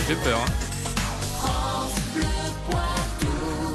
fait peur. Hein.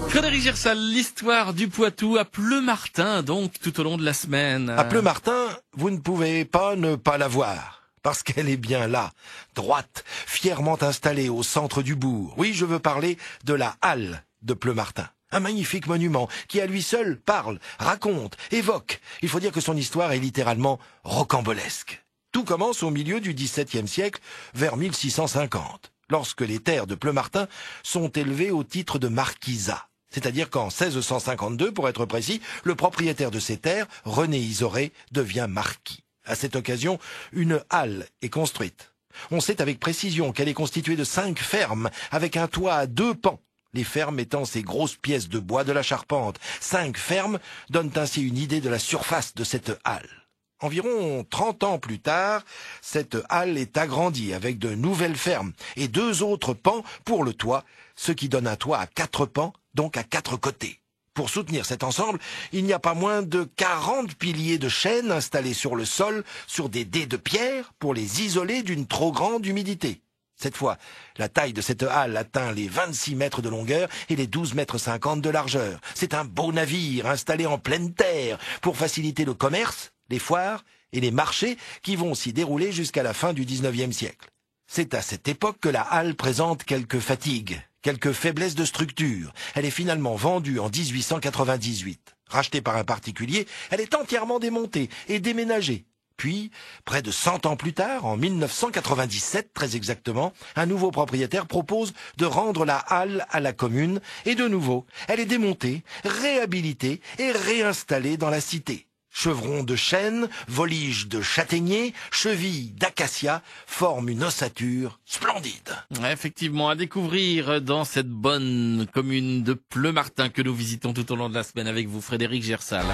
Frédéric Gersal, l'histoire du Poitou à Pleumartin, donc tout au long de la semaine. À Pleumartin, vous ne pouvez pas ne pas la voir. Parce qu'elle est bien là, droite, fièrement installée au centre du bourg. Oui, je veux parler de la halle de Pleumartin. Un magnifique monument qui à lui seul parle, raconte, évoque. Il faut dire que son histoire est littéralement rocambolesque. Tout commence au milieu du XVIIe siècle, vers 1650, lorsque les terres de Pleumartin sont élevées au titre de marquisat. C'est-à-dire qu'en 1652, pour être précis, le propriétaire de ces terres, René Isoré, devient marquis. À cette occasion, une halle est construite. On sait avec précision qu'elle est constituée de 5 fermes, avec un toit à 2 pans. Les fermes étant ces grosses pièces de bois de la charpente. 5 fermes donnent ainsi une idée de la surface de cette halle. Environ 30 ans plus tard, cette halle est agrandie avec de nouvelles fermes et 2 autres pans pour le toit, ce qui donne un toit à 4 pans, donc à 4 côtés. Pour soutenir cet ensemble, il n'y a pas moins de 40 piliers de chêne installés sur le sol, sur des dés de pierre, pour les isoler d'une trop grande humidité. Cette fois, la taille de cette halle atteint les 26 mètres de longueur et les 12,50 mètres de largeur. C'est un beau navire installé en pleine terre pour faciliter le commerce, les foires et les marchés qui vont s'y dérouler jusqu'à la fin du XIXe siècle. C'est à cette époque que la halle présente quelques fatigues, quelques faiblesses de structure. Elle est finalement vendue en 1898. Rachetée par un particulier, elle est entièrement démontée et déménagée. Puis, près de 100 ans plus tard, en 1997 très exactement, un nouveau propriétaire propose de rendre la halle à la commune et de nouveau, elle est démontée, réhabilitée et réinstallée dans la cité. Chevrons de chêne, voliges de châtaignier, chevilles d'acacia forment une ossature splendide. Effectivement, à découvrir dans cette bonne commune de Pleumartin que nous visitons tout au long de la semaine avec vous, Frédéric Gersal.